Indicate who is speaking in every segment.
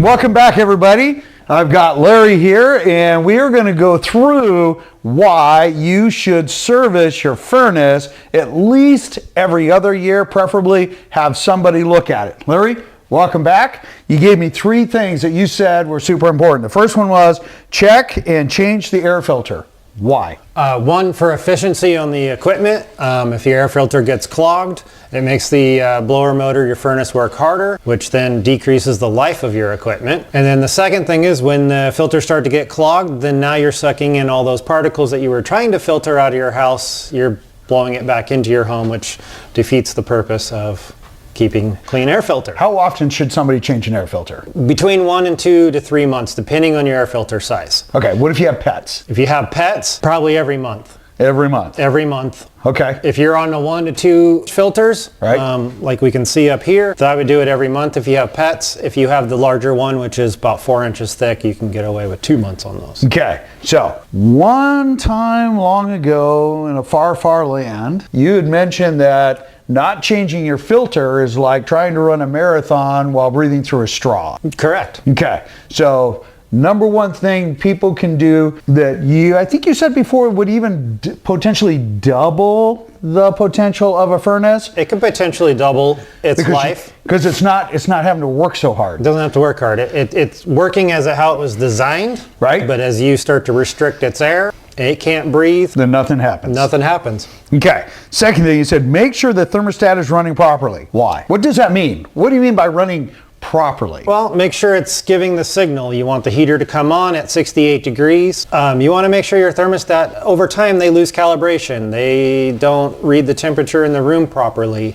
Speaker 1: Welcome back, everybody. I've got Larry here, and we are going to go through why you should service your furnace at least every other year, preferably have somebody look at it. Larry, welcome back. You gave me 3 things that you said were super important. The first one was check and change the air filter. Why?
Speaker 2: One, for efficiency on the equipment. If the air filter gets clogged, it makes the blower motor, your furnace, work harder, which then decreases the life of your equipment. And then the second thing is when the filters start to get clogged, then now you're sucking in all those particles that you were trying to filter out of your house. You're blowing it back into your home, which defeats the purpose of keeping clean air filter.
Speaker 1: How often should somebody change an air filter?
Speaker 2: Between 1 and 2 to 3 months, depending on your air filter size.
Speaker 1: Okay, what if you have pets?
Speaker 2: If you have pets, probably every month.
Speaker 1: Every month?
Speaker 2: Every month.
Speaker 1: Okay.
Speaker 2: If you're on the 1 to 2 filters,
Speaker 1: right,
Speaker 2: like we can see up here, so I would do it every month if you have pets. If you have the larger one, which is about 4 inches thick, you can get away with 2 months on those.
Speaker 1: Okay, so one time long ago in a far, far land, you had mentioned that not changing your filter is like trying to run a marathon while breathing through a straw.
Speaker 2: Correct.
Speaker 1: Okay, so number one thing people can do that I think you said before, would even potentially double the potential of a furnace.
Speaker 2: It could potentially double its life.
Speaker 1: Because it's not having to work so hard.
Speaker 2: It doesn't have to work hard. It's working as how it was designed.
Speaker 1: Right.
Speaker 2: But as you start to restrict its air, it can't breathe.
Speaker 1: Then nothing happens.
Speaker 2: Nothing happens.
Speaker 1: Okay. Second thing, you said make sure the thermostat is running properly. Why? What does that mean? What do you mean by running properly?
Speaker 2: Well, make sure it's giving the signal. You want the heater to come on at 68 degrees. You want to make sure your thermostat, over time, they lose calibration. They don't read the temperature in the room properly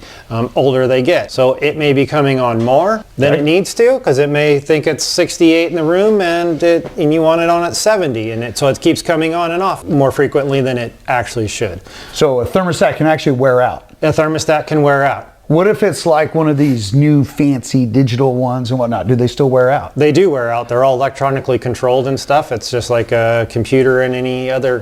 Speaker 2: older they get. So it may be coming on more than it needs to, because it may think it's 68 in the room and you want it on at 70. So it keeps coming on and off more frequently than it actually should.
Speaker 1: So a thermostat can actually wear out?
Speaker 2: A thermostat can wear out.
Speaker 1: What if it's like one of these new fancy digital ones and whatnot? Do they still wear out?
Speaker 2: They do wear out. They're all electronically controlled and stuff. It's just like a computer and any other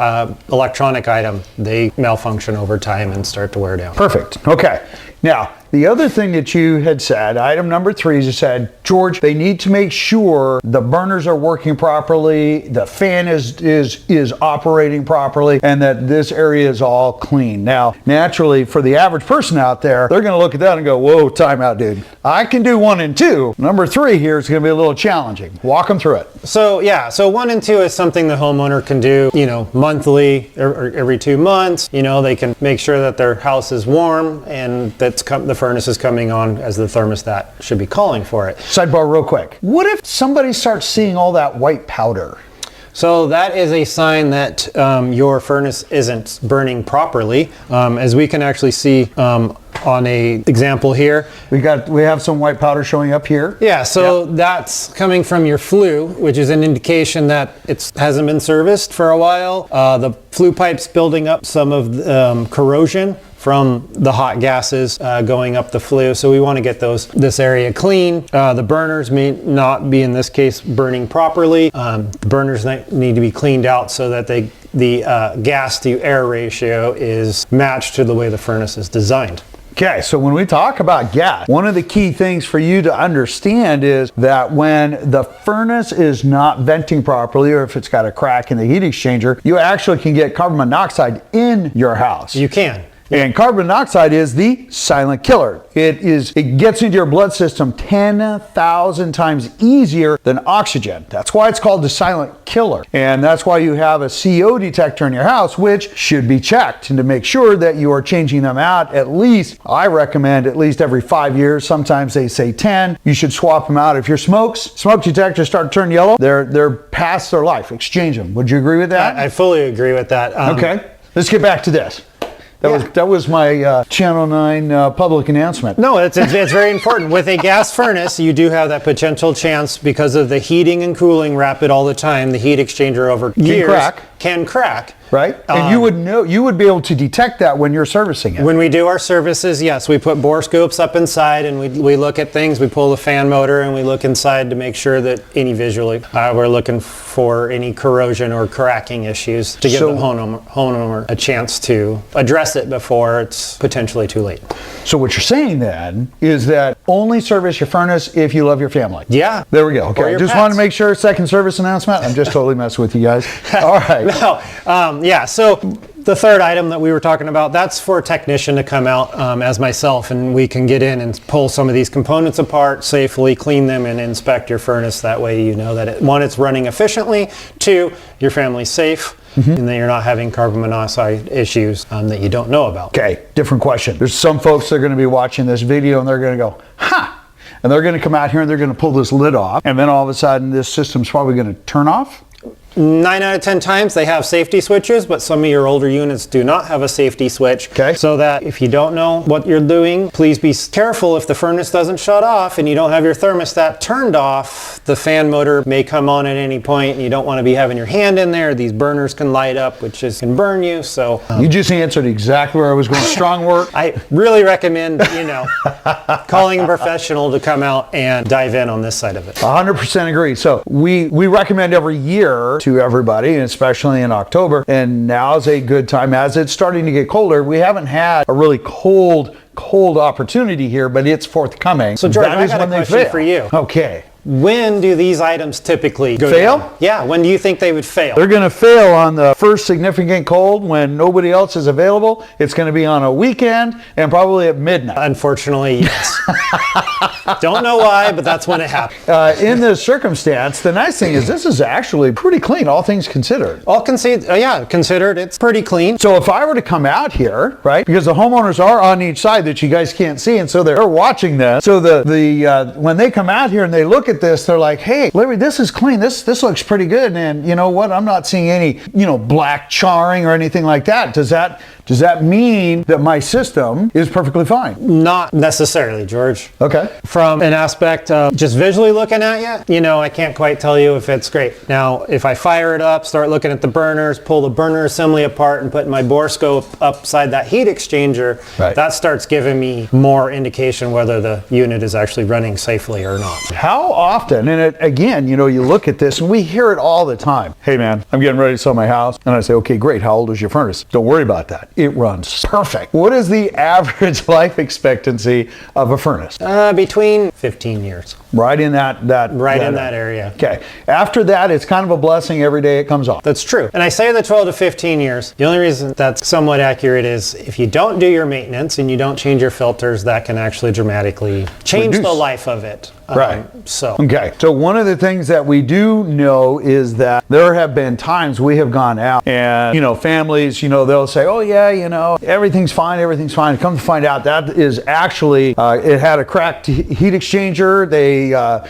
Speaker 2: electronic item. They malfunction over time and start to wear down.
Speaker 1: Perfect. Okay. Now, the other thing that you had said, item number 3, is you said, George, they need to make sure the burners are working properly, the fan is operating properly, and that this area is all clean. Now, naturally, for the average person out there, they're going to look at that and go, whoa, time out, dude. I can do 1 and 2. Number 3 here is going to be a little challenging. Walk them through it.
Speaker 2: So 1 and 2 is something the homeowner can do, monthly or every 2 months. They can make sure that their house is warm and that the furnace is coming on as the thermostat should be calling for it.
Speaker 1: Sidebar real quick. What if somebody starts seeing all that white powder?
Speaker 2: So that is a sign that your furnace isn't burning properly. As we can actually see on a example here.
Speaker 1: We have some white powder showing up here.
Speaker 2: Yeah, so that's coming from your flue, which is an indication that it hasn't been serviced for a while. The flue pipe's building up some of corrosion from the hot gases going up the flue. So we want to get this area clean. The burners may not be, in this case, burning properly. The burners need to be cleaned out so that the gas to air ratio is matched to the way the furnace is designed.
Speaker 1: Okay, so when we talk about gas, one of the key things for you to understand is that when the furnace is not venting properly, or if it's got a crack in the heat exchanger, you actually can get carbon monoxide in your house.
Speaker 2: You can.
Speaker 1: And carbon monoxide is the silent killer. It gets into your blood system 10,000 times easier than oxygen. That's why it's called the silent killer. And that's why you have a CO detector in your house, which should be checked, and to make sure that you are changing them out at least, I recommend at least every 5 years. Sometimes they say 10. You should swap them out. If your smoke detectors start to turn yellow, they're past their life. Exchange them. Would you agree with that?
Speaker 2: I fully agree with that.
Speaker 1: Okay, let's get back to this. That was my Channel 9 public announcement.
Speaker 2: No, it's very important. With a gas furnace, you do have that potential chance because of the heating and cooling rapid all the time. The heat exchanger over years can crack.
Speaker 1: right? And you would know, you would be able to detect that when you're servicing it.
Speaker 2: When we do our services, yes, we put bore scopes up inside and we look at things. We pull the fan motor and we look inside to make sure that any visually, we're looking for any corrosion or cracking issues to give the homeowner a chance to address it before it's potentially too late.
Speaker 1: So what you're saying then is that only service your furnace if you love your family.
Speaker 2: Yeah.
Speaker 1: There we go. Okay. Just want to make sure, second service announcement. I'm just totally messing with you guys. All right.
Speaker 2: No, yeah. So the third item that we were talking about, that's for a technician to come out as myself, and we can get in and pull some of these components apart safely, clean them, and inspect your furnace. That way you know that, one, it's running efficiently, two, your family's safe, and that you're not having carbon monoxide issues that you don't know about.
Speaker 1: Okay, different question. There's some folks that are going to be watching this video and they're going to go, huh, and they're going to come out here and they're going to pull this lid off, and then all of a sudden this system's probably going to turn off.
Speaker 2: 9 out of 10 times they have safety switches, but some of your older units do not have a safety switch.
Speaker 1: Okay.
Speaker 2: So that if you don't know what you're doing, please be careful. If the furnace doesn't shut off and you don't have your thermostat turned off, the fan motor may come on at any point and you don't want to be having your hand in there. These burners can light up, which can burn you. So
Speaker 1: you just answered exactly where I was going. Strong work.
Speaker 2: I really recommend, calling a professional to come out and dive in on this side of it.
Speaker 1: 100% agree. So we recommend every year to everybody, and especially in October, and now's a good time as it's starting to get colder. We haven't had a really cold opportunity here, but it's forthcoming.
Speaker 2: So George, I got a question for you.
Speaker 1: Okay.
Speaker 2: When do these items typically go
Speaker 1: fail?
Speaker 2: down? Yeah, when do you think they would fail?
Speaker 1: They're going to fail on the first significant cold when nobody else is available. It's going to be on a weekend and probably at midnight.
Speaker 2: Unfortunately, yes. Don't know why, but that's when it happens.
Speaker 1: In this circumstance, the nice thing is this is actually pretty clean, all things considered.
Speaker 2: Considered, it's pretty clean.
Speaker 1: So if I were to come out here, right, because the homeowners are on each side that you guys can't see, and so they're watching this. So when they come out here and they look at this, they're like, hey, Larry, this is clean. This looks pretty good. And you know what? I'm not seeing any, black charring or anything like that. Does that mean that my system is perfectly fine?
Speaker 2: Not necessarily, George.
Speaker 1: Okay.
Speaker 2: From an aspect of just visually looking at you, I can't quite tell you if it's great. Now, if I fire it up, start looking at the burners, pull the burner assembly apart and put my bore scope upside that heat exchanger,
Speaker 1: right,
Speaker 2: that starts giving me more indication whether the unit is actually running safely or not.
Speaker 1: How often, and again, you look at this and we hear it all the time. Hey man, I'm getting ready to sell my house. And I say, okay, great. How old is your furnace? Don't worry about that. It runs perfect. What is the average life expectancy of a furnace?
Speaker 2: Between 15 years.
Speaker 1: Right in that
Speaker 2: area.
Speaker 1: Okay. After that, it's kind of a blessing every day it comes off.
Speaker 2: That's true. And I say the 12 to 15 years. The only reason that's somewhat accurate is if you don't do your maintenance and you don't change your filters, that can actually dramatically change the life of it.
Speaker 1: Right.
Speaker 2: Okay.
Speaker 1: So one of the things that we do know is that there have been times we have gone out and, families, they'll say, oh yeah, everything's fine. Come to find out that is actually, it had a cracked heat exchanger. They, a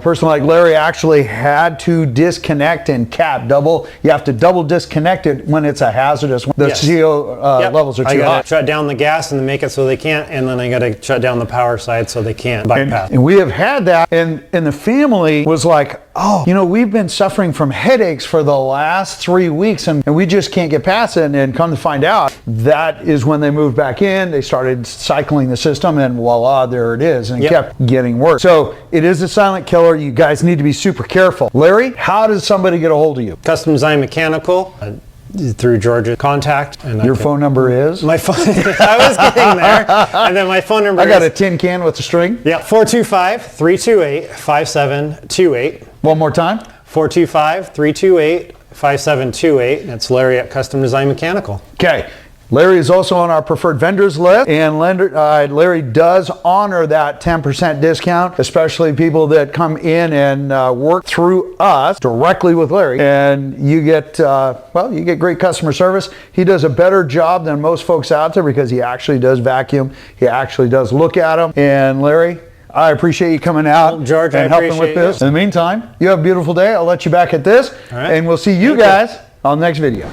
Speaker 1: person like Larry actually had to disconnect and cap double. You have to double disconnect it when it's a hazardous. The CO levels are too high.
Speaker 2: I got to shut down the gas and make it so they can't, and then I got to shut down the power side so they can't bypass.
Speaker 1: And we have had that, and the family was like, oh, we've been suffering from headaches for the last 3 weeks, and we just can't get past it. And come to find out, that is when they moved back in. They started cycling the system, and voila, there it is. And it kept getting worse. So it is a silent killer. You guys need to be super careful. Larry, how does somebody get a hold of you?
Speaker 2: Custom Design Mechanical. Through Georgia's contact. And
Speaker 1: your phone number is?
Speaker 2: My phone, I was getting there. And then my phone number
Speaker 1: I got a tin can with a string.
Speaker 2: Yeah, 425-328-5728.
Speaker 1: One more time.
Speaker 2: 425-328-5728. That's Larry at Custom Design Mechanical.
Speaker 1: Okay. Larry is also on our preferred vendors list, and Larry does honor that 10% discount, especially people that come in and work through us directly with Larry, and you get great customer service. He does a better job than most folks out there because he actually does vacuum. He actually does look at them. And Larry, I appreciate you coming out
Speaker 2: George,
Speaker 1: and helping with this. In the meantime, you have a beautiful day. I'll let you back at this, and we'll see you guys on the next video.